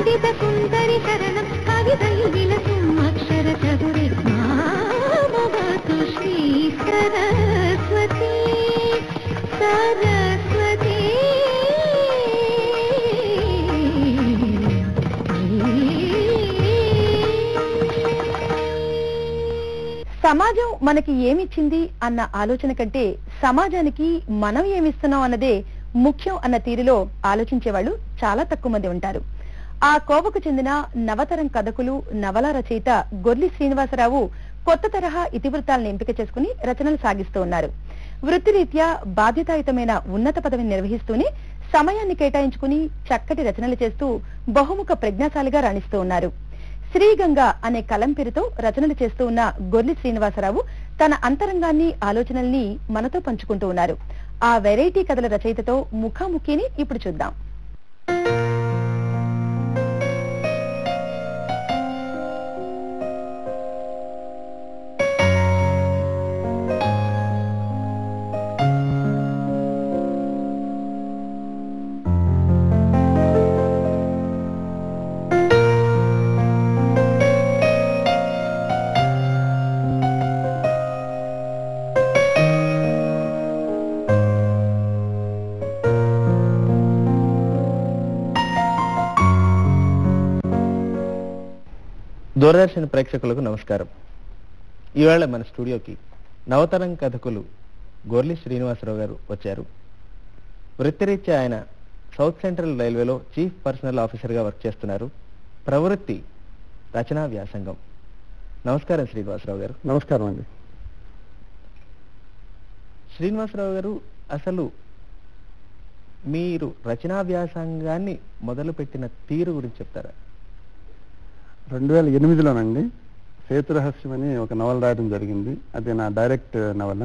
పండిత సుందరి శరణం కవితై విలసం అక్షర చతురి మామవతు శ్రీ సరస్వతి సరస్వతి. సమాజం మనకి ఏమిచ్చింది అన్న ఆలోచన కంటే సమాజానికి మనం ఏమిస్తున్నాం అన్నదే ముఖ్యం అన్న తీరులో ఆలోచించేవాళ్ళు చాలా తక్కువ మంది ఉంటారు. ఆ కోవకు చెందిన నవతరం కథకులు, నవల రచయిత గొర్లి శ్రీనివాసరావు కొత్త తరహా ఇతివృత్తాలను ఎంపిక చేసుకుని రచనలు సాగిస్తూ ఉన్నారు. వృత్తిరీత్యా బాధ్యతాయుతమైన ఉన్నత పదవిని నిర్వహిస్తూనే సమయాన్ని కేటాయించుకుని చక్కటి రచనలు చేస్తూ బహుముఖ ప్రజ్ఞాశాలిగా రాణిస్తూ ఉన్నారు. శ్రీగంగ అనే కలం పేరుతో రచనలు చేస్తూ ఉన్న గొర్లి శ్రీనివాసరావు తన అంతరంగాన్ని, ఆలోచనల్ని మనతో పంచుకుంటూ ఉన్నారు. ఆ వెరైటీ కథల రచయితతో ముఖాముఖిని ఇప్పుడు చూద్దాం. దూరదర్శన్ ప్రేక్షకులకు నమస్కారం. ఈవేళ మన స్టూడియోకి నవతరం కథకులు గొర్లి శ్రీనివాసరావు గారు వచ్చారు. వృత్తిరీత్యా ఆయన సౌత్ సెంట్రల్ రైల్వేలో చీఫ్ పర్సనల్ ఆఫీసర్గా వర్క్ చేస్తున్నారు. ప్రవృత్తి రచనా వ్యాసంగం. నమస్కారం శ్రీనివాసరావు గారు. నమస్కారం అండి. శ్రీనివాసరావు గారు, అసలు మీరు రచనా వ్యాసంగాన్ని మొదలుపెట్టిన తీరు గురించి చెప్తారా? 2008లోనండి సేతు రహస్యం అని ఒక నవల రాయడం జరిగింది. అది నా డైరెక్ట్ నవల.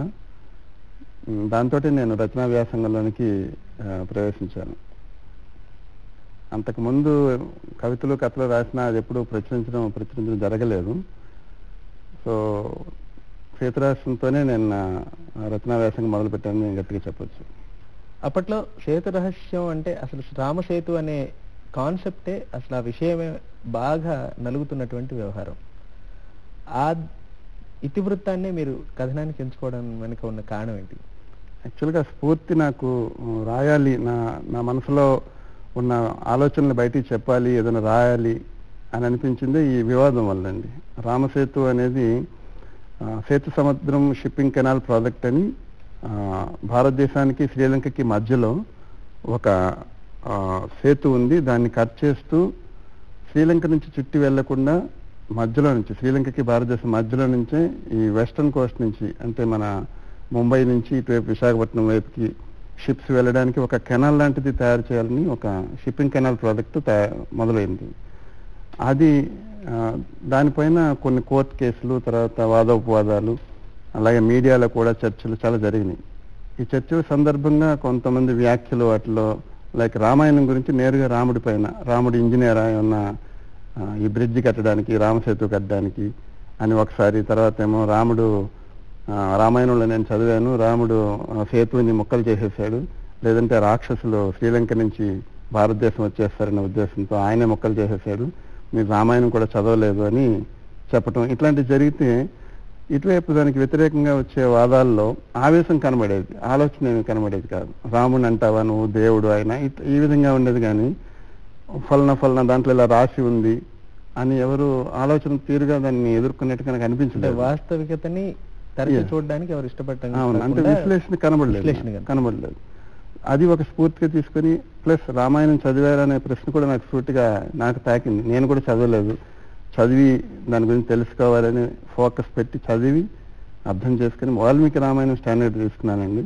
దాంతో నేను రచనా వ్యాసంగంలోనికి ప్రవేశించాను. అంతకుముందు కవితలు, కథలు రాసినా అది ఎప్పుడూ ప్రచురించడం జరగలేదు. సో సేతు రహస్యంతోనే నేను నా రచనా వ్యాసంగం మొదలుపెట్టానని నేను గట్టిగా చెప్పొచ్చు. అప్పట్లో సేతు రహస్యం అంటే అసలు రామసేతు అనే కాన్సెప్టే, అసలు ఆ విషయమే బాగా నలుగుతున్నటువంటి వ్యవహారం. ఆ ఇతివృత్తాన్నే మీరు కథనానికి ఎంచుకోవడం వెనుక ఉన్న కారణం ఏంటి? యాక్చువల్గా స్ఫూర్తి నాకు రాయాలి, నా మనసులో ఉన్న ఆలోచనలు బయటికి చెప్పాలి, ఏదైనా రాయాలి అని అనిపించింది ఈ వివాదం వల్లండి. రామసేతు అనేది సేతు సముద్రం షిప్పింగ్ కెనాల్ ప్రాజెక్ట్ అని భారతదేశానికి శ్రీలంకకి మధ్యలో ఒక సేతు ఉంది. దాన్ని కట్ చేస్తూ శ్రీలంక నుంచి చుట్టి వెళ్లకుండా మధ్యలో నుంచి, శ్రీలంకకి భారతదేశం మధ్యలో నుంచే ఈ వెస్టర్న్ కోస్ట్ నుంచి, అంటే మన ముంబై నుంచి ఇటువైపు విశాఖపట్నం వైపుకి షిప్స్ వెళ్ళడానికి ఒక కెనాల్ లాంటిది తయారు చేయాలని ఒక షిప్పింగ్ కెనాల్ ప్రాజెక్ట్ మొదలైంది. అది దానిపైన కొన్ని కోర్టు కేసులు, తర్వాత వాదోపవాదాలు, అలాగే మీడియాలో కూడా చర్చలు చాలా జరిగినాయి. ఈ చర్చల సందర్భంగా కొంతమంది వ్యాఖ్యలు వాటిలో లైక్ రామాయణం గురించి నేరుగా రాముడి పైన, రాముడు ఇంజనీర్ ఉన్న ఈ బ్రిడ్జి కట్టడానికి, రామసేతు కట్టడానికి అని ఒకసారి, తర్వాత ఏమో రామాయణంలో నేను చదివాను, రాముడు సేతువుని ముక్కలు చేసేసాడు, లేదంటే రాక్షసులు శ్రీలంక నుంచి భారతదేశం వచ్చేస్తారనే ఉద్దేశంతో ఆయనే ముక్కలు చేసేసాడు, మీరు రామాయణం కూడా చదవలేదు అని చెప్పటం. ఇట్లాంటివి జరిగితే ఇటువైపు దానికి వ్యతిరేకంగా వచ్చే వాదాల్లో ఆవేశం కనబడేది, ఆలోచన ఏమి కనబడేది కాదు. రాముని అంటావా నువ్వు, దేవుడు ఆయన, ఈ విధంగా ఉండేది. కానీ ఫలన దాంట్లో ఇలా రాసి ఉంది అని ఎవరు ఆలోచన తీరుగా దాన్ని ఎదుర్కొన్నట్టుగా నాకు అనిపించలేదు. వాస్తవికతని చూడడానికి ఎవరు ఇష్టపడ్డారు, అంటే విశ్లేషణ కనబడలేదు. అది ఒక స్ఫూర్తిగా తీసుకొని, ప్లస్ రామాయణం చదివారనే ప్రశ్న కూడా నాకు సూటిగా నాకు తాకింది. నేను కూడా చదవలేదు, చదివి దాని గురించి తెలుసుకోవాలని ఫోకస్ పెట్టి చదివి అర్థం చేసుకుని వాల్మీకి రామాయణం స్టాండర్డ్ తీసుకున్నానండి.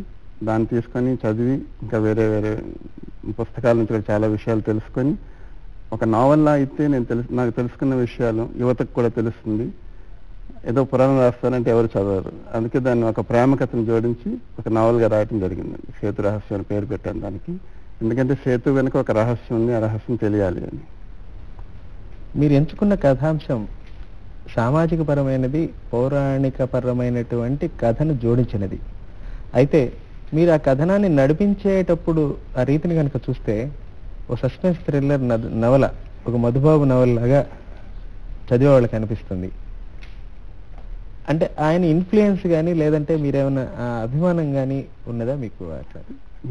దాన్ని తీసుకొని చదివి ఇంకా వేరే పుస్తకాల నుంచి కూడా చాలా విషయాలు తెలుసుకొని ఒక నావల్లా అయితే నాకు తెలుసుకున్న విషయాలు యువతకు కూడా తెలుస్తుంది. ఏదో పురాణం రాస్తానంటే ఎవరు చదవరు, అందుకే దాన్ని ఒక ప్రేమ కథను జోడించి ఒక నావల్గా రాయటం జరిగిందండి. సేతు రహస్యం అని పేరు పెట్టాను దానికి. ఎందుకంటే సేతు వెనుక ఒక రహస్యం ఉంది, ఆ రహస్యం తెలియాలి అని. మీరు ఎంచుకున్న కథాంశం సామాజిక పరమైనది, పౌరాణిక పరమైనటువంటి కథను జోడించినది. అయితే మీరు ఆ కథనాన్ని నడిపించేటప్పుడు ఆ రీతిని కనుక చూస్తే ఓ సస్పెన్స్ థ్రిల్లర్ నవల ఒక మధుబాబు నవల్లాగా చదివే వాళ్ళకి అనిపిస్తుంది. అంటే ఆయన ఇన్ఫ్లుయెన్స్ కానీ లేదంటే మీరేమన్నా అభిమానం కానీ ఉన్నదా మీకు అట్లా?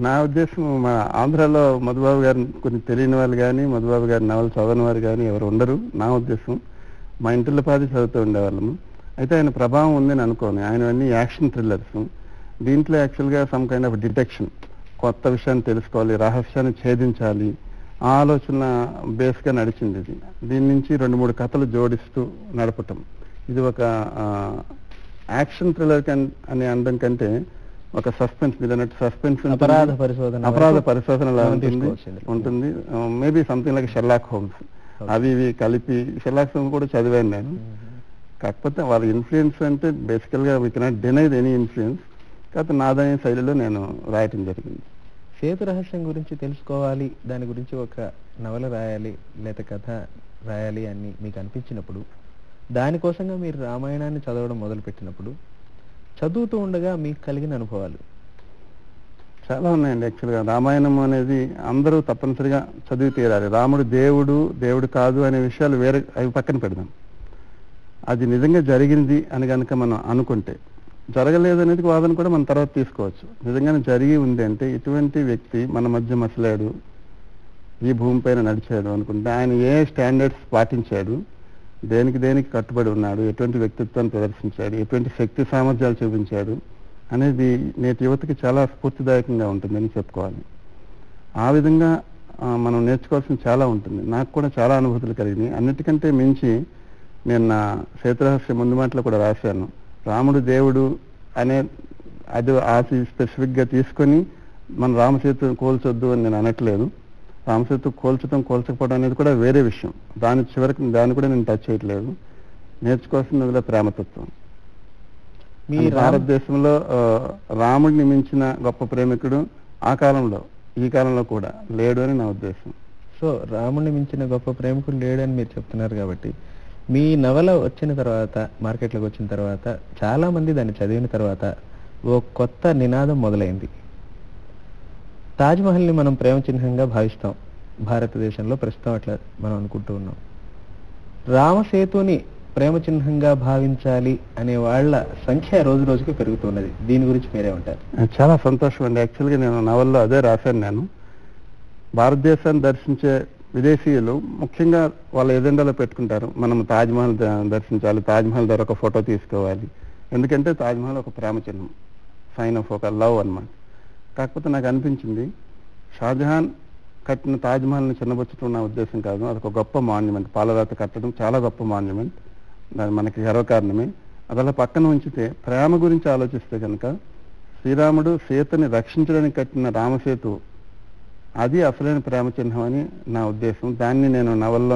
నా ఉద్దేశం మా ఆంధ్రాలో మధుబాబు గారిని కొన్ని తెలియని వాళ్ళు కానీ మధుబాబు గారి నవలు చదవని వారు కానీ ఎవరు ఉండరు. నా ఉద్దేశం మా ఇంటిలో పాది చదువుతూ ఉండేవాళ్ళము. అయితే ఆయన ప్రభావం ఉందని అనుకోని ఆయన అన్ని యాక్షన్ థ్రిల్లర్స్. దీంట్లో యాక్చువల్గా సమ్ కైండ్ ఆఫ్ డిటెక్షన్, కొత్త విషయాన్ని తెలుసుకోవాలి, రహస్యాన్ని ఛేదించాలి, ఆ ఆలోచన బేస్గా నడిచింది ఇది. దీని నుంచి 2-3 కథలు జోడిస్తూ నడపటం. ఇది ఒక యాక్షన్ థ్రిల్లర్ అని అనడం కంటే ఒక సస్పెన్స్, మీరు అన్నట్టు సస్పెన్స్, అపరాధ పరిశోధన ఉంటుంది. Maybe something like Sherlock Holmes, అవి ఇవి కలిపి. షెర్లాక్ హోమ్స్ కూడా చదివాను నేను. కాకపోతే వాళ్ళ ఇన్ఫ్లుయెన్స్ అంటే బేసికల్గా we cannot deny any influence. కాకపోతే నాదనే శైలిలో నేను రాయటం జరిగింది. సేతు రహస్యం గురించి తెలుసుకోవాలి, దాని గురించి ఒక నవల రాయాలి లేదా కథ రాయాలి అని మీకు అనిపించినప్పుడు, దానికోసంగా మీరు రామాయణాన్ని చదవడం మొదలుపెట్టినప్పుడు చదువుతూ ఉండగా మీకు కలిగిన అనుభవాలు చాలా ఉన్నాయండి. యాక్చువల్గా రామాయణం అనేది అందరూ తప్పనిసరిగా చదివి తీరాలి. రాముడు దేవుడు కాదు అనే విషయాలు వేరే, అవి పక్కన పెడదాం. అది నిజంగా జరిగింది అని కనుక మనం అనుకుంటే, జరగలేదు అనేది వాదన కూడా మనం తర్వాత తీసుకోవచ్చు. నిజంగానే జరిగి ఉంది అంటే ఇటువంటి వ్యక్తి మన మధ్య మసలాడు, ఈ భూమిపైన నడిచాడు అనుకుంటే ఆయన ఏ స్టాండర్డ్స్ పాటించాడు, దేనికి కట్టుబడి ఉన్నాడు, ఎటువంటి వ్యక్తిత్వాన్ని ప్రదర్శించాడు, ఎటువంటి శక్తి సామర్థ్యాలు చూపించాడు అనేది నేటి యువతకి చాలా స్ఫూర్తిదాయకంగా ఉంటుందని చెప్పుకోవాలి. ఆ విధంగా మనం నేర్చుకోవాల్సింది చాలా ఉంటుంది. నాకు కూడా చాలా అనుభూతులు కలిగినాయి. అన్నిటికంటే మించి నేను నా సేతురహస్య ముందు మాటలో కూడా రాశాను, రాముడు దేవుడు అనే అది ఆశ స్పెసిఫిక్గా తీసుకొని మన రామసేతు కోల్చొద్దు అని నేను అనట్లేదు. రామసేతు కోల్చకపోవడం అనేది కూడా వేరే విషయం. దాన్ని కూడా నేను టచ్ చేయట్లేదు. నేర్చుకోవాల్సినదిలో ప్రేమతత్వం. మీ భారతదేశంలో రాముడిని మించిన గొప్ప ప్రేమికుడు ఆ కాలంలో ఈ కాలంలో కూడా లేడు అని నా ఉద్దేశం. సో రాముడిని మించిన గొప్ప ప్రేమికుడు లేడని మీరు చెప్తున్నారు కాబట్టి, మీ నవల వచ్చిన తర్వాత, మార్కెట్లోకి వచ్చిన తర్వాత, చాలా మంది దాన్ని చదివిన తర్వాత ఓ కొత్త నినాదం మొదలైంది. తాజ్మహల్ని మనం ప్రేమ చిహ్నంగా భావిస్తాం భారతదేశంలో ప్రస్తుతం, అట్లా మనం అనుకుంటూ ఉన్నాం. రామసేతుని ప్రేమ చిహ్నంగా భావించాలి అనే వాళ్ళ సంఖ్య రోజు రోజుకి పెరుగుతున్నది. దీని గురించి మీరేమంటారు? చాలా సంతోషం అండి. యాక్చువల్గా నేను నవల్లో అదే రాశాను. నేను భారతదేశాన్ని దర్శించే విదేశీయులు ముఖ్యంగా వాళ్ళ ఎజెండాలో పెట్టుకుంటారు, మనం తాజ్మహల్ దర్శించాలి, తాజ్మహల్ దగ్గర ఒక ఫోటో తీసుకోవాలి. ఎందుకంటే తాజ్మహల్ ఒక ప్రేమ చిహ్నం, సైన్ ఆఫ్ ఒక లవ్ అన్నమాట. కాకపోతే నాకు అనిపించింది షాజహాన్ కట్టిన తాజ్మహల్ని చిన్నబుచ్చటం నా ఉద్దేశం కాదు. అదొక గొప్ప మాన్యుమెంట్. పాలరాత కట్టడం చాలా గొప్ప మాన్యుమెంట్, దాని మనకి గర్వకారణమే. అది అలా పక్కన ఉంచితే ప్రేమ గురించి ఆలోచిస్తే కనుక శ్రీరాముడు సీతని రక్షించడానికి కట్టిన రామసేతు అది అసలైన ప్రేమ చిహ్నం అని నా ఉద్దేశం. దాన్ని నేను నవల్లో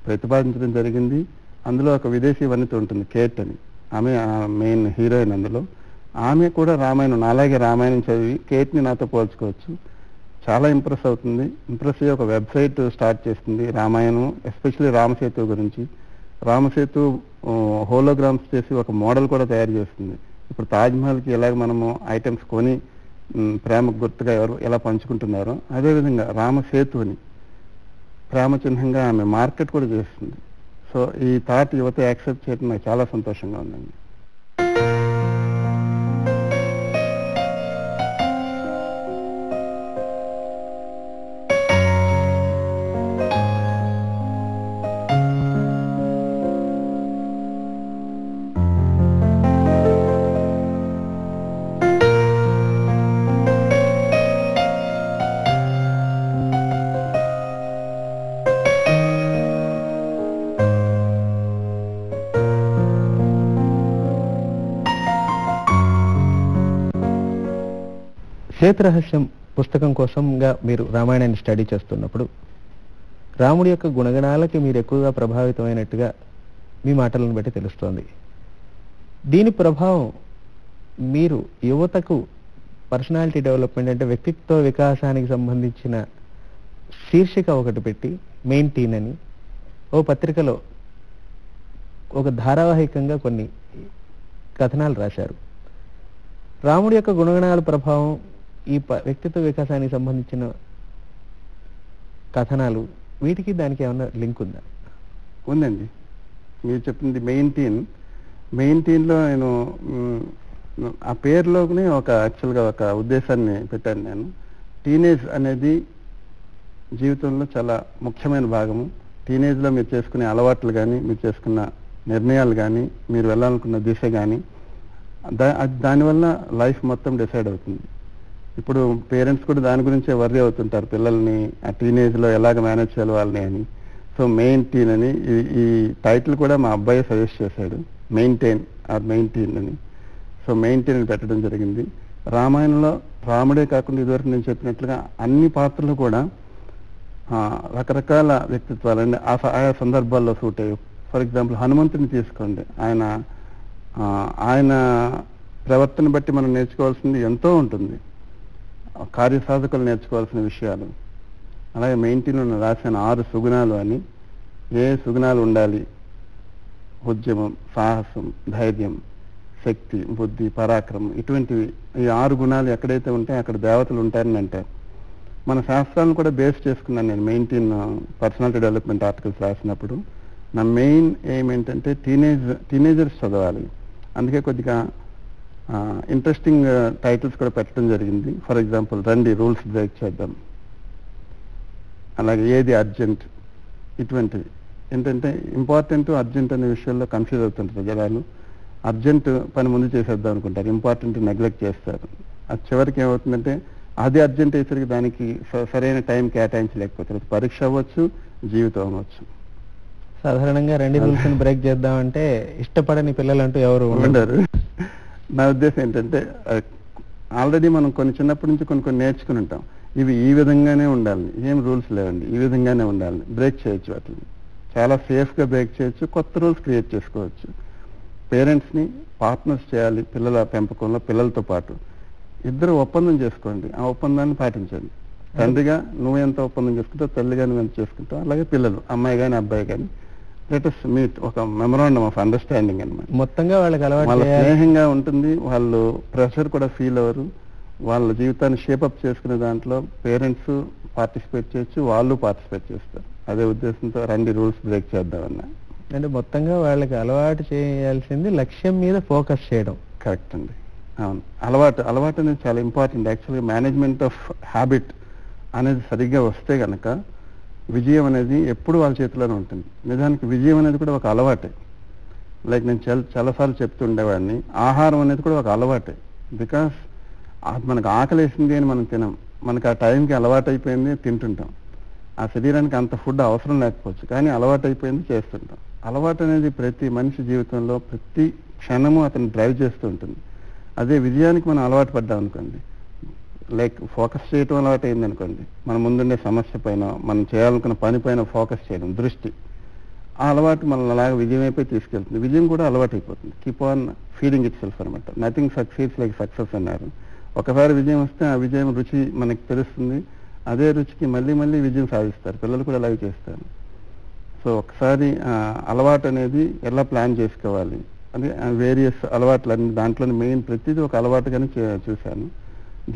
ప్రతిపాదించడం జరిగింది. అందులో ఒక విదేశీ వనిత ఉంటుంది, కేట్ అని, ఆమె మెయిన్ హీరోయిన్. అందులో ఆమె కూడా రామాయణం, అలాగే రామాయణం చదివి కేట్ని నాతో పోల్చుకోవచ్చు. చాలా ఇంప్రెస్ అవుతుంది. ఇంప్రెస్ అయ్యి ఒక వెబ్సైట్ స్టార్ట్ చేస్తుంది రామాయణం, ఎస్పెషల్లీ రామసేతు గురించి. రామసేతు హోలోగ్రామ్స్ చేసి ఒక మోడల్ కూడా తయారు చేస్తుంది. ఇప్పుడు తాజ్మహల్కి ఎలాగ మనము ఐటమ్స్ కొని ప్రేమకు గుర్తుగా ఎవరు ఎలా పంచుకుంటున్నారో, అదేవిధంగా రామసేతుని ప్రేమ చిహ్నంగా ఆమె మార్కెట్ కూడా చేస్తుంది. సో ఈ థాట్ యువత యాక్సెప్ట్ చేయడం నాకు చాలా సంతోషంగా ఉందండి. సేతు రహస్యం పుస్తకం కోసంగా మీరు రామాయణాన్ని స్టడీ చేస్తున్నప్పుడు రాముడి యొక్క గుణగణాలకి మీరు ఎక్కువగా ప్రభావితమైనట్టుగా మీ మాటలను బట్టి తెలుస్తోంది. దీని ప్రభావం మీరు యువతకు పర్సనాలిటీ డెవలప్మెంట్ అంటే వ్యక్తిత్వ వికాసానికి సంబంధించిన శీర్షిక ఒకటి పెట్టి మెయిన్ టీన్ అని ఓ పత్రికలో ఒక ధారావాహికంగా కొన్ని కథనాలు రాశారు. రాముడి యొక్క గుణగణాల ప్రభావం, ఈ వ్యక్తిత్వ వికాసానికి సంబంధించిన కథనాలు వీటికి దానికి ఏమన్నా లింక్ ఉందా? ఉందండి. మీరు చెప్పింది మెయిన్ టీన్లో నేను ఆ పేరులోనే యాక్చువల్గా ఒక ఉద్దేశాన్ని పెట్టాను నేను. టీనేజ్ అనేది జీవితంలో చాలా ముఖ్యమైన భాగము. టీనేజ్లో మీరు చేసుకునే అలవాట్లు కానీ, మీరు చేసుకున్న నిర్ణయాలు కానీ, మీరు వెళ్ళాలనుకున్న దిశ కానీ, దానివల్ల లైఫ్ మొత్తం డిసైడ్ అవుతుంది. ఇప్పుడు పేరెంట్స్ కూడా దాని గురించే వర్రీ అవుతుంటారు, పిల్లల్ని ఆ టీనేజ్లో ఎలాగ మేనేజ్ చేయాలి వాళ్ళని అని. సో మెయిన్ టీన్ అని ఈ టైటిల్ కూడా మా అబ్బాయి సజెస్ట్ చేశాడు, మెయింటైన్ అని. సో మెయింటైన్ పెట్టడం జరిగింది. రామాయణంలో రాముడే కాకుండా ఇదివరకు నేను చెప్పినట్లుగా అన్ని పాత్రలు కూడా రకరకాల వ్యక్తిత్వాలు ఆయా సందర్భాల్లో సూట్ అయ్యాయి. ఫర్ ఎగ్జాంపుల్ హనుమంతుని తీసుకోండి, ఆయన ప్రవర్తన బట్టి మనం నేర్చుకోవాల్సింది ఎంతో ఉంటుంది, కార్యసాధకులు నేర్చుకోవాల్సిన విషయాలు. అలాగే మెయింటైన్ రాసిన 6 సుగుణాలు అని, ఏ సుగుణాలు ఉండాలి, ఉద్యమం, సాహసం, ధైర్యం, శక్తి, బుద్ధి, పరాక్రమం, ఇటువంటివి. ఈ 6 గుణాలు ఎక్కడైతే ఉంటాయో అక్కడ దేవతలు ఉంటారని అంటారు. మన శాస్త్రాలను కూడా బేస్ చేసుకున్నాను నేను మెయింటైన్ పర్సనాలిటీ డెవలప్మెంట్ ఆర్టికల్స్ రాసినప్పుడు. నా మెయిన్ ఎయిమ్ ఏంటంటే టీనేజర్స్ చదవాలి. అందుకే కొద్దిగా ఇంట్రెస్టింగ్ టైటిల్స్ కూడా పెట్టడం జరిగింది. ఫర్ ఎగ్జాంపుల్, రండి రూల్స్ బ్రేక్ చేద్దాం, అలాగే ఏది అర్జెంట్, ఇటువంటివి. ఏంటంటే ఇంపార్టెంట్ అర్జెంట్ అనే విషయంలో కన్ఫ్యూజ్ అవుతుంటారు జనాలు. అర్జెంట్ పని ముందు చేసేద్దాం అనుకుంటారు, ఇంపార్టెంట్ నెగ్లెక్ట్ చేస్తారు. అది చివరికి ఏమవుతుందంటే అది అర్జెంట్ అయ్యేసరికి దానికి సరైన టైం కేటాయించలేకపోతారు. పరీక్ష అవ్వచ్చు, జీవితం అవ్వచ్చు. సాధారణంగా 2 రూల్స్ బ్రేక్ చేద్దామంటే ఇష్టపడని పిల్లలు అంటూ ఎవరు ఉండరు. నా ఉద్దేశం ఏంటంటే ఆల్రెడీ మనం చిన్నప్పటి నుంచి కొన్ని నేర్చుకుని ఉంటాం. ఇవి ఈ విధంగానే ఉండాలి, ఏం రూల్స్ లేవండి, ఈ విధంగానే ఉండాలి. బ్రేక్ చేయొచ్చు, వాటిని చాలా సేఫ్గా బ్రేక్ చేయొచ్చు, కొత్త రూల్స్ క్రియేట్ చేసుకోవచ్చు. పేరెంట్స్ని పార్ట్నర్స్ చేయాలి పిల్లల పెంపకంలో. పిల్లలతో పాటు ఇద్దరు ఒప్పందం చేసుకోండి, ఆ ఒప్పందాన్ని పాటించండి. తండ్రిగా నువ్వు ఎంత ఒప్పందం చేసుకుంటావు, తల్లిగా నువ్వు ఎంత చేసుకుంటావు, అలాగే పిల్లలు, అమ్మాయి కానీ అబ్బాయి కానీ, లెటస్ మీట్, ఒక మెమరాండం ఆఫ్ అండర్స్టాండింగ్ అనమాట. మొత్తంగా వాళ్ళ స్నేహంగా ఉంటుంది, వాళ్ళు ప్రెషర్ కూడా ఫీల్ అవ్వరు. వాళ్ళ జీవితాన్ని షేపప్ చేసుకునే దాంట్లో పేరెంట్స్ పార్టిసిపేట్ చేయొచ్చు, వాళ్ళు పార్టిసిపేట్ చేస్తారు. అదే ఉద్దేశంతో రండి రూల్స్ బ్రేక్ చేద్దామన్నా. అంటే మొత్తంగా వాళ్ళకి అలవాటు చేయాల్సింది లక్ష్యం మీద ఫోకస్ చేయడం. కరెక్ట్ అండి, అవును. అలవాటు అనేది చాలా ఇంపార్టెంట్. యాక్చువల్గా మేనేజ్మెంట్ ఆఫ్ హ్యాబిట్ అనేది సరిగ్గా వస్తే కనుక విజయం అనేది ఎప్పుడు వాళ్ళ చేతిలోనే ఉంటుంది. నిజానికి విజయం అనేది కూడా ఒక అలవాటే. లైక్ నేను చాలాసార్లు చెప్తుండేవాడిని, ఆహారం అనేది కూడా ఒక అలవాటే. బికాస్ మనకు ఆకలేసింది అని మనం తినం, మనకు ఆ టైంకి అలవాటు అయిపోయింది, తింటుంటాం. ఆ శరీరానికి అంత ఫుడ్ అవసరం లేకపోవచ్చు, కానీ అలవాటు అయిపోయింది, చేస్తుంటాం. అలవాటు అనేది ప్రతి మనిషి జీవితంలో ప్రతి క్షణము అతను డ్రైవ్ చేస్తూ ఉంటుంది. అదే విజయానికి మనం అలవాటు పడ్డాం అనుకోండి, లైక్ ఫోకస్ చేయటం అలవాటు అయింది అనుకోండి, మన ముందుండే సమస్య పైన, మనం చేయాలనుకున్న పని పైన ఫోకస్ చేయడం, దృష్టి, ఆ అలవాటు మనల్ని అలాగే విజయం అయిపోయి తీసుకెళ్తుంది. విజయం కూడా అలవాటు అయిపోతుంది. Keep on feeding it self అనమాట. నథింగ్ సక్సీడ్స్ లైక్ సక్సెస్ అన్నారు. ఒకసారి విజయం వస్తే ఆ విజయం రుచి మనకి తెలుస్తుంది. అదే రుచికి మళ్ళీ మళ్ళీ విజయం సాధిస్తారు. పిల్లలు కూడా అలాగే చేస్తారు. సో ఒకసారి అలవాటు అనేది ఎలా ప్లాన్ చేసుకోవాలి అంటే వేరియస్ అలవాట్లన్నీ, దాంట్లో మెయిన్ ప్రతిదీ ఒక అలవాటుగానే చూశాను.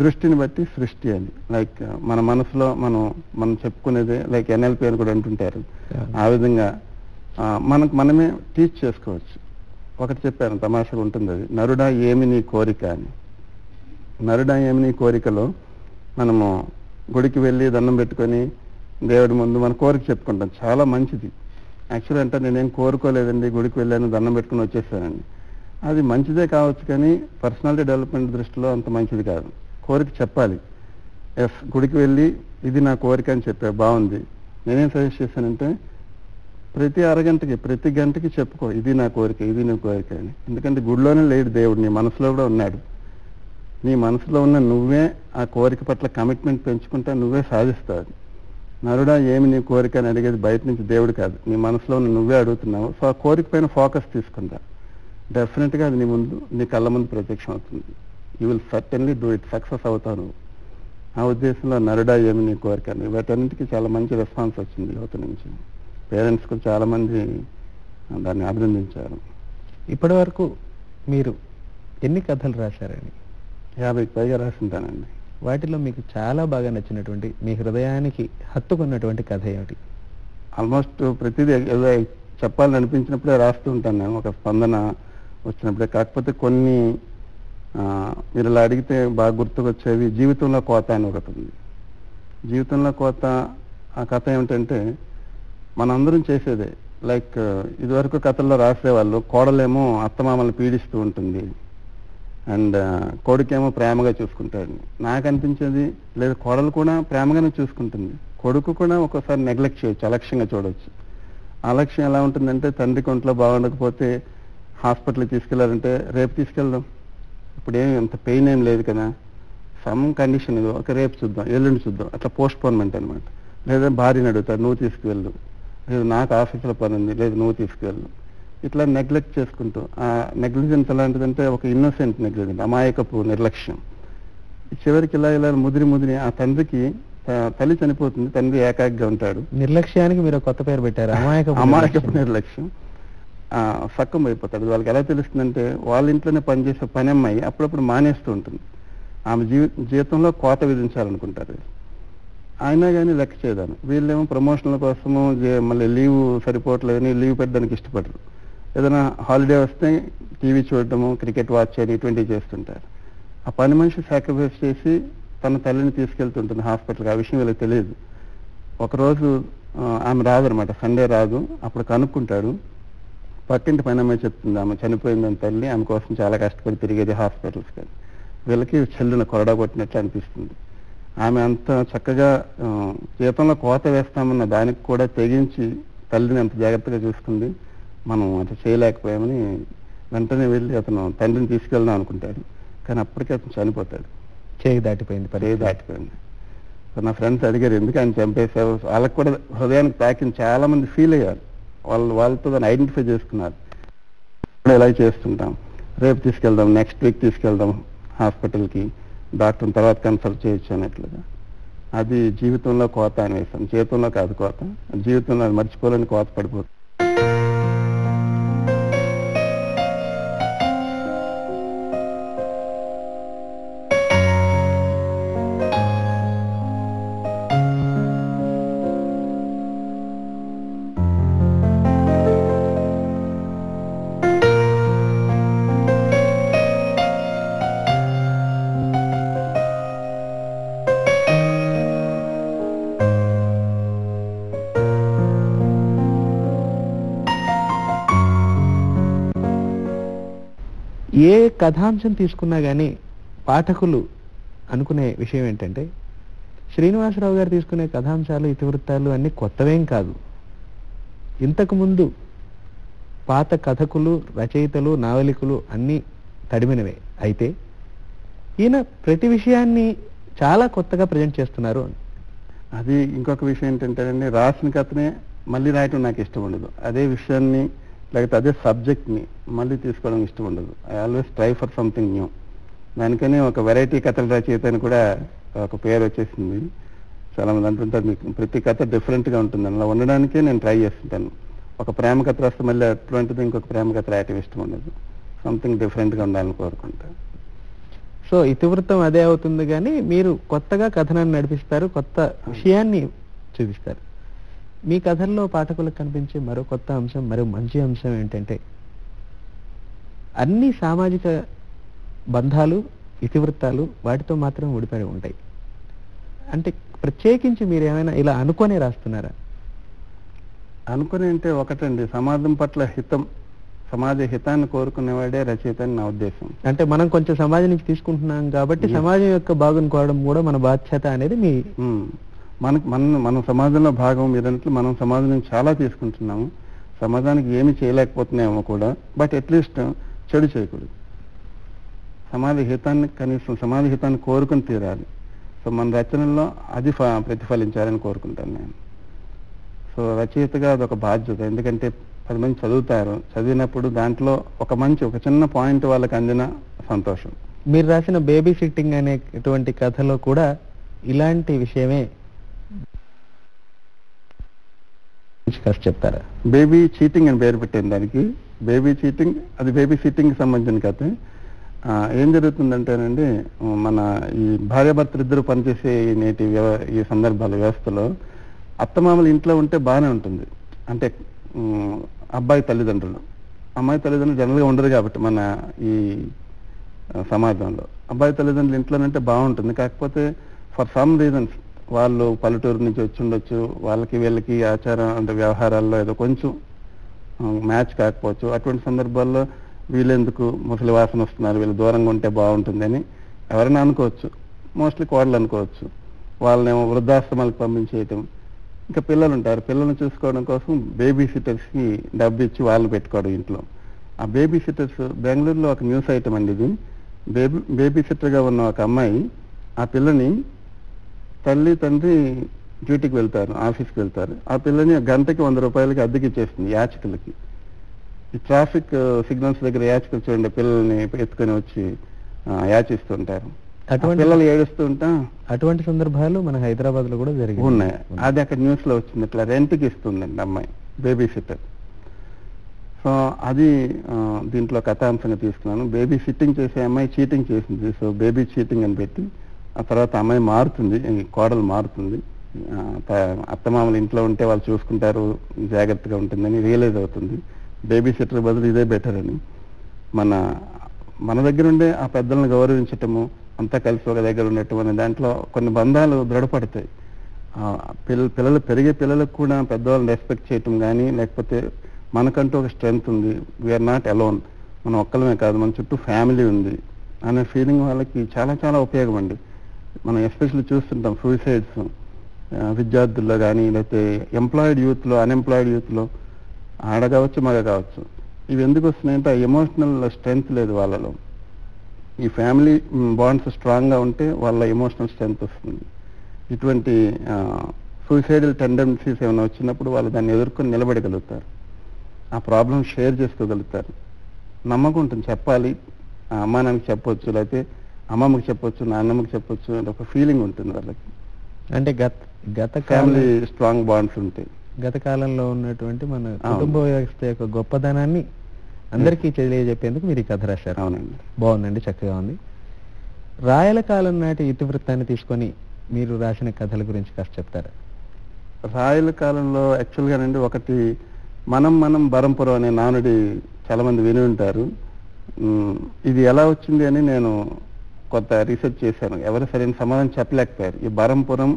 దృష్టిని బట్టి సృష్టి అని, లైక్ మన మనసులో మనం చెప్పుకునేదే, లైక్ NLP అని కూడా అంటుంటారు. ఆ విధంగా మనమే టీచ్ చేసుకోవచ్చు. ఒకటి చెప్పాను, తమాషగా ఉంటుంది అది, నరుడా ఏమి నీ కోరిక అని. నరుడా ఏమి నీ కోరికలో మనము గుడికి వెళ్ళి దండం పెట్టుకొని దేవుడి ముందు మన కోరిక చెప్పుకుంటాం, చాలా మంచిది. యాక్చువల్గా అంటే నేనేం కోరుకోలేదండి, గుడికి వెళ్ళాను, దండం పెట్టుకుని వచ్చేసానండి. అది మంచిదే కావచ్చు, కానీ పర్సనాలిటీ డెవలప్మెంట్ దృష్టిలో అంత మంచిది కాదు. కోరిక చెప్పాలి. గుడికి వెళ్ళి ఇది నా కోరిక అని చెప్పా, బాగుంది. నేనేం సజెస్ట్ చేశానంటే ప్రతి అరగంటకి, ప్రతి గంటకి చెప్పుకో, ఇది నా కోరిక, ఇది నా కోరిక అని. ఎందుకంటే గుడిలోనే లేడు దేవుడు, నీ మనసులో కూడా ఉన్నాడు. నీ మనసులో ఉన్న నువ్వే ఆ కోరిక పట్ల కమిట్మెంట్ పెంచుకుంటా నువ్వే సాధిస్తావు. నరుడా ఏమి నీ కోరిక అని అడిగేది బయట నుంచి దేవుడు కాదు, నీ మనసులో ఉన్న నువ్వే అడుగుతున్నావు. సో ఆ కోరిక పైన ఫోకస్ తీసుకుంటా, డెఫినెట్గా అది నీ కళ్ళ ముందు ప్రత్యక్షం అవుతుంది. You will certainly do it, success అవుతావు నువ్వు. ఆ ఉద్దేశంలో నరుడా ఏమి నీ కోరిక అని. వాటన్నిటికీ చాలా మంచి రెస్పాన్స్ వచ్చింది యువత నుంచి. పేరెంట్స్ కూడా చాలా మంది దాన్ని అభినందించారు. ఇప్పటి వరకు మీరు ఎన్ని కథలు రాశారండి? 50కి పైగా రాసింటానండి. వాటిలో మీకు చాలా బాగా నచ్చినటువంటి, మీ హృదయానికి హత్తుకున్నటువంటి కథ ఏమిటి? ఆల్మోస్ట్ ప్రతిదీ ఏదో చెప్పాలని అనిపించినప్పుడే రాస్తూ ఉంటాను నేను, ఒక స్పందన వచ్చినప్పుడే. కాకపోతే కొన్ని మీరు ఇలా అడిగితే బాగా గుర్తుకొచ్చేవి. జీవితంలో కోత అని ఒకటి ఉంది. జీవితంలో కోత, ఆ కథ ఏమిటంటే మనందరం చేసేదే. లైక్ ఇదివరకు కథల్లో రాసేవాళ్ళు, కోడలేమో అత్తమామల్ని పీడిస్తూ ఉంటుంది అండ్ కొడుకేమో ప్రేమగా చూసుకుంటాడు. నాకు అనిపించేది, లేదు కోడలు కూడా ప్రేమగానే చూసుకుంటుంది, కొడుకు కూడా ఒక్కోసారి నెగ్లెక్ట్ చేయొచ్చు, అలక్ష్యంగా చూడవచ్చు. అలక్ష్యం ఎలా ఉంటుందంటే, తండ్రికి ఒంట్లో బాగుండకపోతే హాస్పిటల్కి తీసుకెళ్లారంటే రేపు తీసుకెళ్దాం, ఇప్పుడు ఏమి అంత పెయిన్ ఏం లేదు కదా, సమ్ కండిషన్ ఇది, ఒక రేపు చూద్దాం, ఎల్లుండి చూద్దాం, అట్లా పోస్ట్పోన్మెంట్ అనమాట. లేదా భార్యని అడుగుతాడు, నువ్వు తీసుకువెళ్ళు, లేదు నాకు ఆఫీసులో పని ఉంది, లేదు నువ్వు తీసుకువెళ్ళు. ఇట్లా నెగ్లెక్ట్ చేసుకుంటూ, ఆ నెగ్లిజెన్స్ ఎలాంటిదంటే ఒక ఇన్నోసెంట్ నెగ్లిజెన్స్, అమాయకపు నిర్లక్ష్యం. చివరికి ఇలా ముదిరి ఆ తండ్రికి, తల్లి చనిపోతుంది, తండ్రి ఏకాగ్గా ఉంటాడు. నిర్లక్ష్యానికి మీరు కొత్త పేరు పెట్టారు, అమాయకపు నిర్లక్ష్యం. సక్కం అయిపోతాడు. వాళ్ళకి ఎలా తెలుస్తుందంటే, వాళ్ళ ఇంట్లోనే పనిచేసే పని అమ్మాయి అప్పుడప్పుడు మానేస్తూ ఉంటుంది. ఆమె జీవితంలో కోత విధించాలనుకుంటారు. అయినా కానీ లెక్క చేయదాన్ని. వీళ్ళేమో ప్రమోషన్ల కోసము మళ్ళీ లీవ్ సరిపోవట్లేదని లీవ్ పెట్టడానికి ఇష్టపడరు. ఏదైనా హాలిడే వస్తే టీవీ చూడటము, క్రికెట్ వాచ్ చేయడం, ఇటువంటివి చేస్తుంటారు. ఆ పని మనిషి సాక్రిఫైస్ చేసి తన తల్లిని తీసుకెళ్తుంటుంది హాస్పిటల్కి. ఆ విషయం వీళ్ళకి తెలియదు. ఒకరోజు ఆమె రాదనమాట, సండే రాదు. అప్పుడు కనుక్కుంటాడు. పక్కింటి పని అమ్మాయి చెప్తుంది, ఆమె చనిపోయిందని తల్లి, ఆమె కోసం చాలా కష్టపడి తిరిగేది హాస్పిటల్స్ కానీ. వీళ్ళకి చెల్లున కొరడా కొట్టినట్లు అనిపిస్తుంది. ఆమె అంత చక్కగా జీవితంలో కోత వేస్తామన్న దానికి కూడా తెగించి తల్లిని అంత జాగ్రత్తగా చూసుకుంది. మనం అట్లా చేయలేకపోయామని వెంటనే వెళ్ళి అతను తండ్రిని తీసుకెళ్దాం అనుకుంటాడు. కానీ అప్పటికే అతను చనిపోతాడు. చేయి దాటిపోయింది. నా ఫ్రెండ్స్ అడిగారు, ఎందుకు ఆయన చంపేశావు? వాళ్ళకి కూడా హృదయానికి తాకింది. చాలా మంది ఫీల్ అయ్యారు. వాళ్ళతో దాన్ని ఐడెంటిఫై చేసుకున్నారు. ఇలా చేస్తుంటాం, రేపు తీసుకెళ్దాం, నెక్స్ట్ వీక్ తీసుకెళ్దాం హాస్పిటల్కి, డాక్టర్ని తర్వాత కన్సల్ట్ చేయొచ్చు అన్నట్లుగా. అది జీవితంలో కోత అని వేశాం. జీవితంలో కాదు కోత, జీవితంలో మర్చిపోలేని కోత పడిపోతుంది. ఏ కథాంశం తీసుకున్నా కానీ పాఠకులు అనుకునే విషయం ఏంటంటే, శ్రీనివాసరావు గారు తీసుకునే కథాంశాలు, ఇతివృత్తాలు అన్ని కొత్తవేం కాదు. ఇంతకుముందు పాత కథకులు, రచయితలు, నావలికులు అన్నీ తడిమినవే. అయితే ఈయన ప్రతి విషయాన్ని చాలా కొత్తగా ప్రజెంట్ చేస్తున్నారు. అది ఇంకొక విషయం ఏంటంటే, రాసిన కథనే మళ్ళీ రాయటం నాకు ఇష్టం ఉండదు. అదే విషయాన్ని లేకపోతే అదే సబ్జెక్ట్ని మళ్ళీ తీసుకోవడం ఇష్టం ఉండదు. I always try for something new. దానికని ఒక వెరైటీ కథల రచయిత అని కూడా ఒక పేరు వచ్చేసింది. చాలా మంది అంటుంటారు, మీకు ప్రతి కథ డిఫరెంట్గా ఉంటుంది. అలా ఉండడానికే నేను ట్రై చేస్తుంటాను. ఒక ప్రేమ కథ రాస్తే మళ్ళీ అటువంటిది ఇంకొక ప్రేమ కథ రాయటం ఇష్టం ఉండదు. సంథింగ్ డిఫరెంట్గా ఉండాలని కోరుకుంటాను. సో ఇతివృత్తం అదే అవుతుంది, కానీ మీరు కొత్తగా కథనాన్ని నడిపిస్తారు, కొత్త విషయాన్ని చూపిస్తారు. మీ కథల్లో పాఠకులకు కనిపించే మరో కొత్త అంశం, మరో మంచి అంశం ఏంటంటే, అన్ని సామాజిక బంధాలు, ఇతివృత్తాలు వాటితో మాత్రం ముడిపడి ఉంటాయి. అంటే ప్రత్యేకించి మీరు ఏమైనా ఇలా అనుకునే రాస్తున్నారా? అనుకుని అంటే ఒకటండి, సమాజం పట్ల హితం, సమాజ హితాన్ని కోరుకునేవాడే రచయిత అని నా ఉద్దేశం. అంటే మనం కొంచెం సమాజం నుంచి తీసుకుంటున్నాం కాబట్టి సమాజం యొక్క బాగుని కోరడం కూడా మన బాధ్యత అనేది మీ మన సమాజంలో భాగం. మీరన్నట్లు మనం సమాజం నుంచి చాలా తీసుకుంటున్నాము. సమాజానికి ఏమి చేయలేకపోతున్నామో కూడా, బట్ అట్లీస్ట్ చెడు చేయకూడదు. సమాజ హితాన్ని, కనీసం సమాజ హితాన్ని కోరుకుని తీరాలి. సో మన రచనల్లో అది ప్రతిఫలించాలని కోరుకుంటాను నేను. సో రచయితగా అదొక బాధ్యత. ఎందుకంటే 10 మంది చదువుతారు, చదివినప్పుడు దాంట్లో ఒక చిన్న పాయింట్ వాళ్ళకి అందిన సంతోషం. మీరు రాసిన బేబీ సిట్టింగ్ అనేటువంటి కథలో కూడా ఇలాంటి విషయమే చెప్తారా? బేబీ చీటింగ్ అని పేరు పెట్టాను దానికి. బేబీ చీటింగ్, అది బేబీ సిట్టింగ్ సంబంధించిన కథ. ఏం జరుగుతుందంటేనండి, మన ఈ భార్యాభర్తలు ఇద్దరు పనిచేసే నేటి ఈ సందర్భాల వ్యవస్థలో అత్తమామలు ఇంట్లో ఉంటే బాగానే ఉంటుంది, అంటే అబ్బాయి తల్లిదండ్రులు, అమ్మాయి తల్లిదండ్రులు జనరల్గా ఉండరు కాబట్టి మన ఈ సమాజంలో అబ్బాయి తల్లిదండ్రులు ఇంట్లోనంటే బాగుంటుంది. కాకపోతే ఫర్ సమ్ రీజన్స్ వాళ్ళు పల్లెటూరు నుంచి వచ్చి ఉండొచ్చు, వాళ్ళకి వీళ్ళకి ఆచారం అంటే వ్యవహారాల్లో ఏదో కొంచెం మ్యాచ్ కాకపోవచ్చు. అటువంటి సందర్భాల్లో వీళ్ళెందుకు ముసలి వాసన వస్తున్నారు, వీళ్ళు దూరంగా ఉంటే బాగుంటుందని ఎవరైనా అనుకోవచ్చు, మోస్ట్లీ కోడలు అనుకోవచ్చు. వాళ్ళనేమో వృద్ధాశ్రమాలకు పంపించేయటం. ఇంకా పిల్లలు ఉంటారు, పిల్లల్ని చూసుకోవడం కోసం బేబీ సిట్టర్స్కి డబ్బు ఇచ్చి వాళ్ళు పెట్టుకోవడం ఇంట్లో. ఆ బేబీ సిట్టర్స్ బెంగళూరులో ఒక న్యూస్ ఐటమ్ అండి ఇది. బేబీ సిట్టర్గా ఉన్న ఒక అమ్మాయి ఆ పిల్లని తల్లి తండ్రి డ్యూటీకి వెళ్తారు, ఆఫీస్కి వెళ్తారు, ఆ పిల్లని గంటకి 100 రూపాయలకి అద్దెకి ఇచ్చేస్తుంది యాచకులకి. ఈ ట్రాఫిక్ సిగ్నల్స్ దగ్గర యాచకులు చూడండి పిల్లల్ని ఎత్తుకొని వచ్చి యాచిస్తుంటారు, పిల్లలు ఏడుస్తూ ఉంటా. అటువంటి సందర్భాలు మన హైదరాబాద్ లో కూడా జరిగి ఉన్నాయి. అది అక్కడ న్యూస్ లో వచ్చింది, ఇట్లా రెంట్కి ఇస్తుందండి అమ్మాయి బేబీ సిట్టర్. సో అది దీంట్లో కథాంశంగా తీసుకున్నాను. బేబీ సిట్టింగ్ చేసే అమ్మాయి చీటింగ్ చేసింది, సో బేబీ చీటింగ్ అని పెట్టి ఆ తర్వాత అమ్మాయి మారుతుంది, కోడలు మారుతుంది. అత్తమామలు ఇంట్లో ఉంటే వాళ్ళు చూసుకుంటారు, జాగ్రత్తగా ఉంటుందని రియలైజ్ అవుతుంది. బేబీ సిట్టర్ బదులు ఇదే బెటర్ అని మన దగ్గర ఉండే ఆ పెద్దలను గౌరవించటము, అంతా కలిసి ఒక దగ్గర ఉండటం అనే దాంట్లో కొన్ని బంధాలు దృఢపడతాయి. పిల్లలు పెరిగే పిల్లలకు కూడా పెద్దవాళ్ళని రెస్పెక్ట్ చేయటం కానీ, లేకపోతే మనకంటూ ఒక స్ట్రెంగ్త్ ఉంది, వీఆర్ నాట్ అలోన్, మనం ఒక్కలమే కాదు, మన చుట్టూ ఫ్యామిలీ ఉంది అనే ఫీలింగ్ వాళ్ళకి చాలా చాలా ఉపయోగం అండి. మనం ఎస్పెషల్లీ చూస్తుంటాం సూసైడ్స్ విద్యార్థుల్లో కానీ, లేకపోతే ఎంప్లాయిడ్ యూత్లో, అన్ఎంప్లాయిడ్ యూత్లో, ఆడ కావచ్చు మగ కావచ్చు. ఇవి ఎందుకు వస్తున్నాయంటే ఆ ఎమోషనల్ స్ట్రెంగ్త్ లేదు వాళ్ళలో. ఈ ఫ్యామిలీ బాండ్స్ స్ట్రాంగ్గా ఉంటే వాళ్ళ ఎమోషనల్ స్ట్రెంగ్త్ వస్తుంది. ఇటువంటి సూసైడల్ టెండెన్సీస్ ఏమైనా వచ్చినప్పుడు వాళ్ళు దాన్ని ఎదుర్కొని నిలబడగలుగుతారు, ఆ ప్రాబ్లం షేర్ చేసుకోగలుగుతారు. నమ్మకం ఉంటుంది, చెప్పాలి, అమ్మా నాన్నకి చెప్పొచ్చు, లేకపోతే అమ్మమ్మకి చెప్పొచ్చు, నాన్నమ్మకి చెప్పొచ్చు అంటే ఒక ఫీలింగ్ ఉంటుంది వాళ్ళకి. అంటే గత ఫ్యామిలీ స్ట్రాంగ్ బాండ్స్ ఉంటాయి. గత కాలంలో ఉన్నటువంటి మన కుటుంబ వ్యవస్థ యొక్క గొప్పదనాన్ని అందరికీ తెలియజెప్పేందుకు మీరు ఈ కథ రాశారు. అవునండి, బాగుందండి, చక్కగా ఉంది. రాయల కాలం నాటి ఇతివృత్తాన్ని తీసుకొని మీరు రాసిన కథల గురించి కాస్త చెప్తారా? రాయల కాలంలో యాక్చువల్గానండి ఒకటి మనం బరంపురం అనే నానుడి చాలా మంది విని ఉంటారు. ఇది ఎలా వచ్చింది అని నేను కొంత రీసెర్చ్ చేశాను, ఎవరు సరైన సమాధానం చెప్పలేకపోయారు. ఈ బరంపురం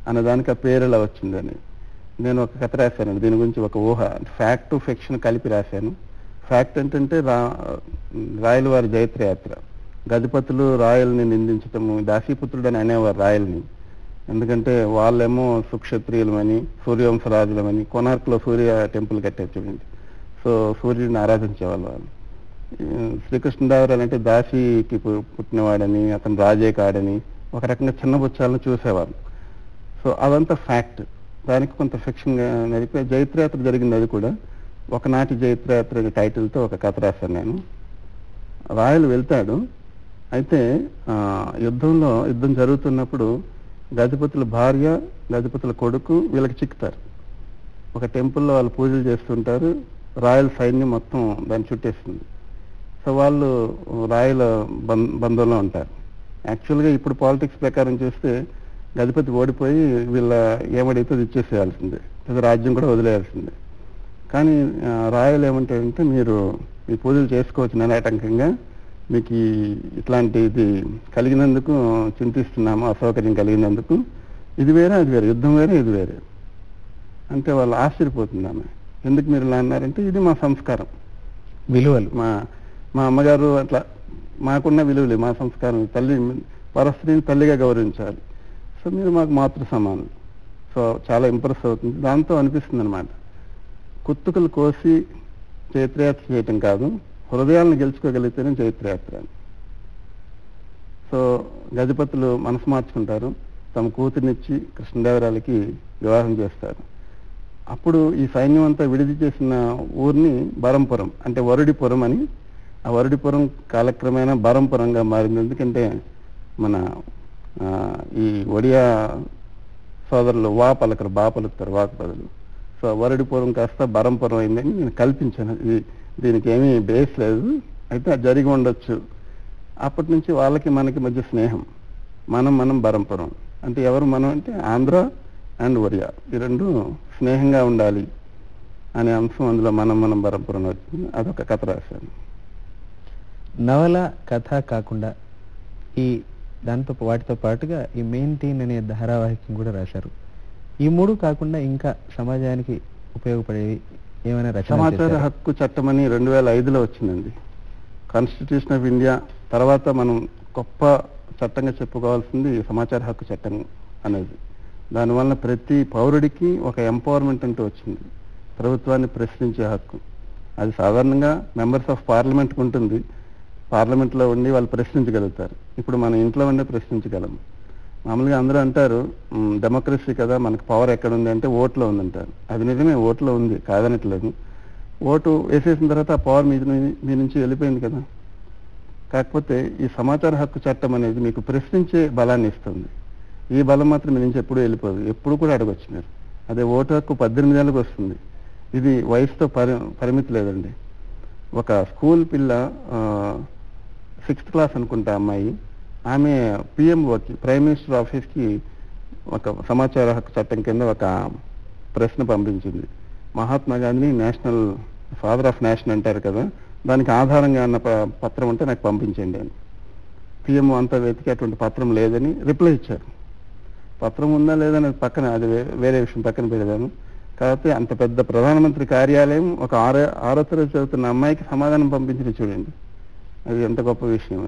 అనే దానికి ఆ పేరు ఎలా వచ్చిందని నేను ఒక కథ రాశాను. దీని గురించి ఒక ఊహ, ఫ్యాక్ట్ ఫిక్షన్ కలిపి రాశాను. ఫ్యాక్ట్ ఏంటంటే రాయల వారి జైత్రయాత్ర. గజపతులు రాయల్ని నిందించటము, దాసీపుత్రుడు అని అనేవారు రాయల్ని. ఎందుకంటే వాళ్ళేమో సుక్షత్రియులమని, సూర్యవంశరాజులమని, కొనార్క్లో సూర్య టెంపుల్ కట్టారు చూడండి, సో సూర్యుడిని ఆరాధించేవాళ్ళు వాళ్ళు. శ్రీకృష్ణదేవరాయలు అంటే దాసీకి పుట్టినవాడని, అతను రాజే కాడని ఒక రకంగా చిన్నబుచ్చాలను చూసేవాళ్ళు. సో అదంతా ఫ్యాక్ట్, దానికి కొంత ఫిక్షన్ నడిపి జైత్రయాత్ర జరిగింది. అది కూడా ఒకనాటి జైత్రయాత్ర అనే టైటిల్తో ఒక కథ రాశాను నేను. రాయలు వెళ్తాడు, అయితే యుద్ధం జరుగుతున్నప్పుడు గజపతుల భార్య, గజపతుల కొడుకు వీళ్ళకి చిక్కుతారు. ఒక టెంపుల్లో వాళ్ళు పూజలు చేస్తుంటారు, రాయల సైన్యం మొత్తం దాన్ని చుట్టేస్తుంది. సో వాళ్ళు రాయల బంధంలో ఉంటారు. యాక్చువల్గా ఇప్పుడు పాలిటిక్స్ ప్రకారం చూస్తే గజపతి ఓడిపోయి వీళ్ళ ఏమడిగితే అది ఇచ్చేసేయాల్సిందే, లేదా రాజ్యం కూడా వదిలేయాల్సిందే. కానీ రాయలు ఏమంటారంటే మీరు ఈ పూజలు చేసుకోవచ్చు నిరాటంకంగా, మీకు ఇట్లాంటి ఇది కలిగినందుకు చింతిస్తున్నాము, అసౌకర్యం కలిగినందుకు, ఇది వేరే అది వేరే, యుద్ధం వేరే ఇది వేరే అంటే వాళ్ళు ఆశ్చర్యపోతుంది ఆమె. ఎందుకు మీరు ఇలా అన్నారంటే ఇది మా సంస్కారం, విలువలు, మా అమ్మగారు అట్లా మాకున్న విలువలు, మా సంస్కారం, తల్లి పరస్త్రీని తల్లిగా గౌరవించాలి, సో మీరు మాకు మాతృ సమానం. సో చాలా ఇంప్రెస్ అవుతుంది. దాంతో అనిపిస్తుంది అనమాట, కుత్తుకలు కోసి చైత్రయాత్ర చేయటం కాదు, హృదయాలను గెలుచుకోగలిగితేనే చైత్రయాత్ర. సో గజపతులు మనసు మార్చుకుంటారు, తమ కూతురినిచ్చి కృష్ణదేవరాయలకి వివాహం చేస్తారు. అప్పుడు ఈ సైన్యం అంతా విడిది చేసిన ఊరిని బరంపురం అంటే వరుడిపురం అని, ఆ వరుడిపురం కాలక్రమేణా బరంపురంగా మారింది. ఎందుకంటే మన ఈ ఒడియా సోదరులు వా పలకరు, బా పలుకుతారు, వాకు బదులు. సో వరుడిపురం కాస్త బరంపురం అయిందని నేను కల్పించాను. దీనికి ఏమీ బేస్ లేదు, అయితే అది జరిగి ఉండొచ్చు. అప్పటి నుంచి వాళ్ళకి మనకి మధ్య స్నేహం, మనం బరంపురం అంటే ఎవరు మనం అంటే ఆంధ్ర, అండ్ ఒరియా, ఈ రెండు స్నేహంగా ఉండాలి అనే అంశం అందులో మనం బరంపురం వచ్చింది. అదొక కథ రాశాను. నవల కథ కాకుండా వాటితో పాటుగా ఈ మెయిన్ టీన్ అనే ధారావాహికం కూడా రాశారు. ఈ మూడు కాకుండా ఇంకా సమాజానికి ఉపయోగపడేవి ఏమైనా రచన సమాచార చేశారా? హక్కు చట్టం అని 2005లో వచ్చిందండి. కాన్స్టిట్యూషన్ ఆఫ్ ఇండియా తర్వాత మనం గొప్ప చట్టంగా చెప్పుకోవాల్సింది సమాచార హక్కు చట్టం అనేది. దానివల్ల ప్రతి పౌరుడికి ఒక ఎంపవర్మెంట్ అంటూ వచ్చింది, ప్రభుత్వాన్ని ప్రశ్నించే హక్కు. అది సాధారణంగా మెంబర్స్ ఆఫ్ పార్లమెంట్కి ఉంటుంది, పార్లమెంట్లో ఉండి వాళ్ళు ప్రశ్నించగలుగుతారు. ఇప్పుడు మన ఇంట్లో ఉండే ప్రశ్నించగలము. మామూలుగా అందరూ అంటారు డెమోక్రసీ కదా, మనకు పవర్ ఎక్కడ ఉంది అంటే ఓట్లో ఉందంటారు. అది నిజమే, ఓట్లో ఉంది, కాదనట్లేదు. ఓటు వేసేసిన తర్వాత ఆ పవర్ మీ నుంచి వెళ్ళిపోయింది కదా. కాకపోతే ఈ సమాచార హక్కు చట్టం అనేది మీకు ప్రశ్నించే బలాన్ని ఇస్తుంది. ఈ బలం మాత్రం మీ నుంచి ఎప్పుడూ వెళ్ళిపోదు, ఎప్పుడు కూడా అడగొచ్చు మీరు. అదే ఓటు హక్కు 18 ఏళ్ళకి వస్తుంది. ఇది వయసుతో పరిమితి లేదండి. ఒక స్కూల్ పిల్ల 6th క్లాస్ అనుకుంటా అమ్మాయి, ఆమె పిఎంఓకి, ప్రైమ్ మినిస్టర్ ఆఫీస్కి ఒక సమాచార హక్కు చట్టం కింద ఒక ప్రశ్న పంపించింది. మహాత్మా గాంధీని నేషనల్ ఫాదర్ ఆఫ్ నేషన్ అంటారు కదా, దానికి ఆధారంగా ఉన్న పత్రం ఉంటే నాకు పంపించండి అని. పిఎంఓ అంతా వెతికి అటువంటి పత్రం లేదని రిప్లై ఇచ్చారు. పత్రం ఉందా లేదని పక్కన, అది వేరే విషయం, పక్కన పెడదాను. కాకపోతే అంత పెద్ద ప్రధానమంత్రి కార్యాలయం ఒక ఆరో తరగతి చదువుతున్న అమ్మాయికి సమాధానం పంపించింది చూడండి. అది ఎంత గొప్ప విషయం.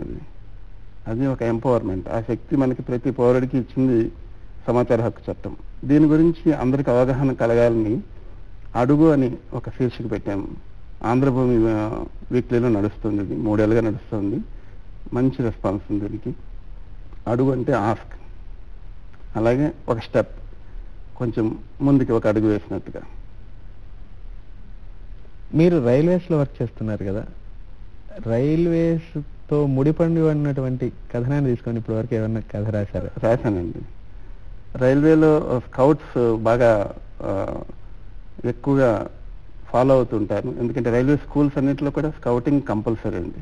అది ఒక ఎంపవర్మెంట్. ఆ శక్తి మనకి ప్రతి పౌరుడికి ఇచ్చింది సమాచార హక్కు చట్టం. దీని గురించి అందరికి అవగాహన కలగాలని అడుగు అని ఒక శీర్షిక పెట్టాము. ఆంధ్రభూమి వీక్లీలో నడుస్తుంది, ఇది 3 ఏళ్ళుగా నడుస్తుంది. మంచి రెస్పాన్స్ ఉంది దీనికి. అడుగు అంటే ఆస్క్, అలాగే ఒక స్టెప్, కొంచెం ముందుకి ఒక అడుగు వేసినట్టుగా. మీరు రైల్వేస్లో వర్క్ చేస్తున్నారు కదా, రైల్వేస్తో ముడిపడి ఉన్నటువంటి కథనాన్ని తీసుకొని ఇప్పటి వరకు ఏమన్నా కథ రాశారా? రాశానండి. రైల్వేలో స్కౌట్స్ బాగా ఎక్కువగా ఫాలో అవుతుంటారు. ఎందుకంటే రైల్వే స్కూల్స్ అన్నింటిలో కూడా స్కౌటింగ్ కంపల్సరీ అండి.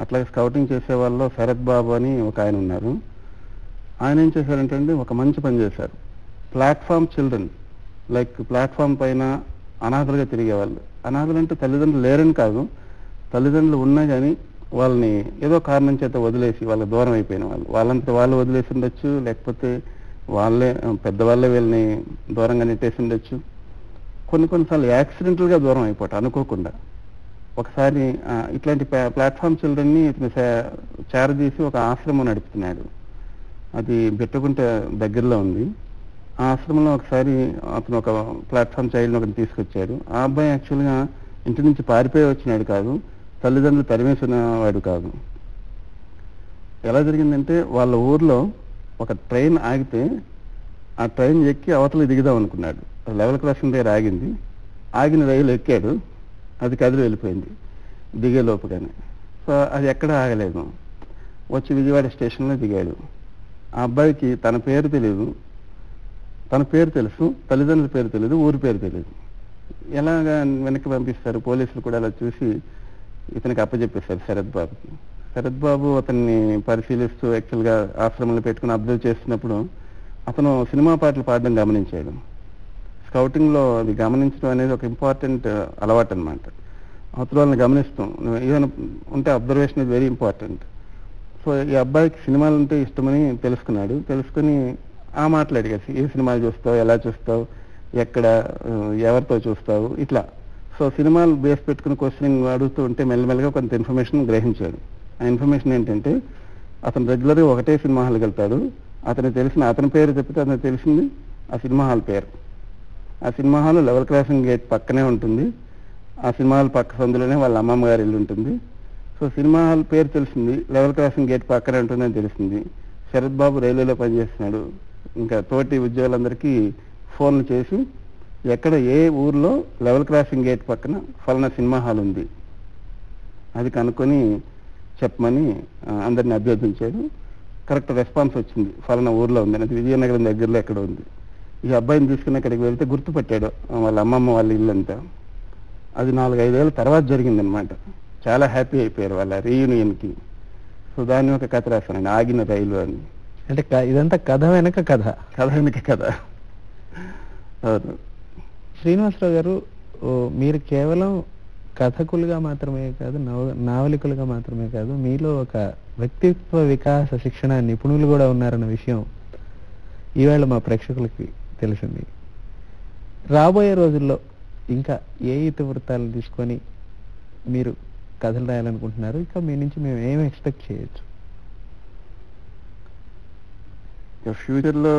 అట్లాగే స్కౌటింగ్ చేసే వాళ్ళలో శరత్ బాబు అని ఒక ఆయన ఉన్నారు. ఆయన ఏం చేశారంటే అండి, ఒక మంచి పని చేశారు. ప్లాట్ఫామ్ చిల్డ్రన్, లైక్ ప్లాట్ఫామ్ పైన అనాథలుగా తిరిగేవాళ్ళు. అనాథలు అంటే తల్లిదండ్రులు లేరని కాదు, తల్లిదండ్రులు ఉన్నా కానీ వాళ్ళని ఏదో కారణం చేత వదిలేసి వాళ్ళకి దూరం అయిపోయిన వాళ్ళంతా వాళ్ళు వదిలేసి ఉండొచ్చు, లేకపోతే వాళ్ళే పెద్దవాళ్ళే వీళ్ళని దూరంగా నెట్టేసి ఉండొచ్చు. కొన్నిసార్లు యాక్సిడెంటల్గా దూరం అయిపోతారు అనుకోకుండా. ఒకసారి ఇట్లాంటి ప్లాట్ఫామ్ చిల్డ్రన్ని ఇతను చేరదీసి ఒక ఆశ్రమం నడుపుతున్నాడు. అది బిట్టగుంట దగ్గరలో ఉంది. ఆ ఆశ్రమంలో ఒకసారి అతను ఒక ప్లాట్ఫామ్ చైల్డ్ని ఒకటి తీసుకొచ్చాడు. ఆ అబ్బాయి యాక్చువల్గా ఇంటి నుంచి పారిపోయి వచ్చినాడు కాదు, తల్లిదండ్రులు తరిమేసిన వాడు కాదు. ఎలా జరిగిందంటే, వాళ్ళ ఊర్లో ఒక ట్రైన్ ఆగితే ఆ ట్రైన్ ఎక్కి అవతల దిగుదాం అనుకున్నాడు. లెవెల్ క్రాసింగ్ దగ్గర ఆగింది. ఆగిన రైలు ఎక్కాడు, అది కదిలి వెళ్ళిపోయింది దిగే లోపుగానే. సో అది ఎక్కడ ఆగలేదు. వచ్చి విజయవాడ స్టేషన్లో దిగాడు. ఆ అబ్బాయికి తన పేరు తెలియదు, తన పేరు తెలుసు, తల్లిదండ్రుల పేరు తెలియదు, ఊరి పేరు తెలియదు. ఎలాగా వెనక్కి పంపిస్తారు? పోలీసులు కూడా అలా చూసి ఇతనికి అప్పచెప్పేశారు శరత్ బాబుకి. శరత్ బాబు అతన్ని పరిశీలిస్తూ యాక్చువల్గా ఆశ్రమంలో పెట్టుకుని అబ్జర్వ్ చేస్తున్నప్పుడు అతను సినిమా పాటలు పాడడం గమనించాడు. స్కౌటింగ్లో అది గమనించడం అనేది ఒక ఇంపార్టెంట్ అలవాటు అనమాట. అవతల వాళ్ళని గమనిస్తాం, ఏదైనా ఉంటే observation is very important. So ఈ అబ్బాయికి సినిమాలు ఉంటే ఇష్టమని తెలుసుకున్నాడు. తెలుసుకుని ఆ మాటలు అడిగారు, ఏ సినిమాలు చూస్తావు, ఎలా చూస్తావు, ఎక్కడ, ఎవరితో చూస్తావు, ఇట్లా. సో సినిమాలు బేస్ పెట్టుకుని క్వశ్చనింగ్ అడుగుతూ ఉంటే మెల్లమెల్లగా కొంత ఇన్ఫర్మేషన్ గ్రహించాడు. ఆ ఇన్ఫర్మేషన్ ఏంటంటే, అతను రెగ్యులర్గా ఒకటే సినిమా హాల్కి వెళ్తాడు. అతని పేరు చెప్తే అతనికి తెలిసింది ఆ సినిమా హాల్ పేరు. ఆ cinema hall level crossing gate పక్కనే ఉంటుంది. ఆ సినిమా హాల్ పక్క సందులోనే వాళ్ళ అమ్మమ్మ గారి ఇల్లు ఉంటుంది. సో సినిమా హాల్ పేరు తెలిసింది, లెవెల్ క్రాసింగ్ గేట్ పక్కనే ఉంటుందని తెలిసింది. శరత్ బాబు రైల్వేలో పనిచేస్తున్నాడు. ఇంకా తోటి ఉద్యోగులందరికీ ఫోన్లు చేసి ఎక్కడ ఏ ఊర్లో లెవెల్ క్రాసింగ్ గేట్ పక్కన ఫలానా సినిమా హాల్ ఉంది అది కనుక్కొని చెప్పమని అందరిని అభ్యర్థించాడు. కరెక్ట్ రెస్పాన్స్ వచ్చింది, ఫలానా ఊర్లో ఉంది, అది విజయనగరం దగ్గరలో ఎక్కడ ఉంది. ఈ అబ్బాయిని తీసుకుని అక్కడికి వెళ్తే గుర్తుపట్టాడు వాళ్ళ అమ్మమ్మ వాళ్ళ ఇల్లు అంతా. అది 4-5 ఏళ్ళ తర్వాత జరిగిందనమాట. చాలా హ్యాపీ అయిపోయారు వాళ్ళ రీయూనియన్కి. సో దాన్ని ఒక కథ రాశానండి, ఆగిన రైలు అని. అంటే ఇదంతా కథ వెనక కథ, కథ వెనక కథ. అవును. శ్రీనివాసరావు గారు, మీరు కేవలం కథకులుగా మాత్రమే కాదు, నావలికులుగా మాత్రమే కాదు, మీలో ఒక వ్యక్తిత్వ వికాస శిక్షణ నిపుణులు కూడా ఉన్నారన్న విషయం ఈవేళ మా ప్రేక్షకులకి తెలిసింది. రాబోయే రోజుల్లో ఇంకా ఏ ఇతివృత్తాలను తీసుకొని మీరు కథలు రాయాలనుకుంటున్నారు? ఇంకా మీ నుంచి మేము ఏమి ఎక్స్పెక్ట్ చేయొచ్చు? ఫ్యూచర్లో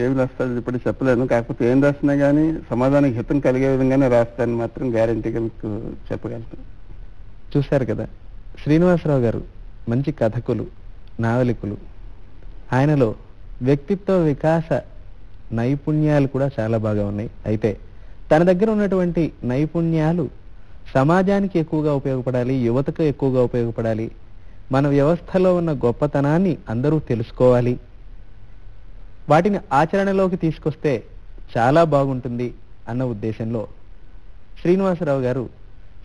ఏమి రాస్తాను ఇప్పుడు చెప్పలేను. కాకపోతే ఏం రాసినా కానీ సమాజానికి హితం కలిగే విధంగానే రాస్తానని మాత్రం గ్యారంటీగా మీకు చెప్పగలను. చూశారు కదా, శ్రీనివాసరావు గారు మంచి కథకులు, నావలికులు. ఆయనలో వ్యక్తిత్వ వికాస నైపుణ్యాలు కూడా చాలా బాగా ఉన్నాయి. అయితే తన దగ్గర ఉన్నటువంటి నైపుణ్యాలు సమాజానికి ఎక్కువగా ఉపయోగపడాలి, యువతకు ఎక్కువగా ఉపయోగపడాలి, మన వ్యవస్థలో ఉన్న గొప్పతనాన్ని అందరూ తెలుసుకోవాలి, వాటిని ఆచరణలోకి తీసుకొస్తే చాలా బాగుంటుంది అన్న ఉద్దేశంలో శ్రీనివాసరావు గారు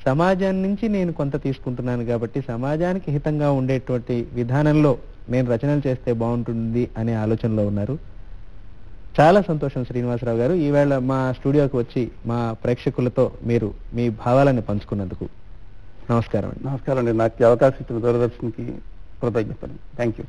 సమాజం నుంచి నేను కొంత తీసుకుంటున్నాను కాబట్టి సమాజానికి హితంగా ఉండేటువంటి విధానంలో నేను రచనలు చేస్తే బాగుంటుంది అనే ఆలోచనలో ఉన్నారు. చాలా సంతోషం శ్రీనివాసరావు గారు, ఈవేళ మా స్టూడియోకి వచ్చి మా ప్రేక్షకులతో మీరు మీ భావాలను పంచుకున్నందుకు. నమస్కారం అండి. నమస్కారం అండి. నాకు ఈ అవకాశం ఇచ్చిన దూరదర్శన్కి కృతజ్ఞతలు. Thank you.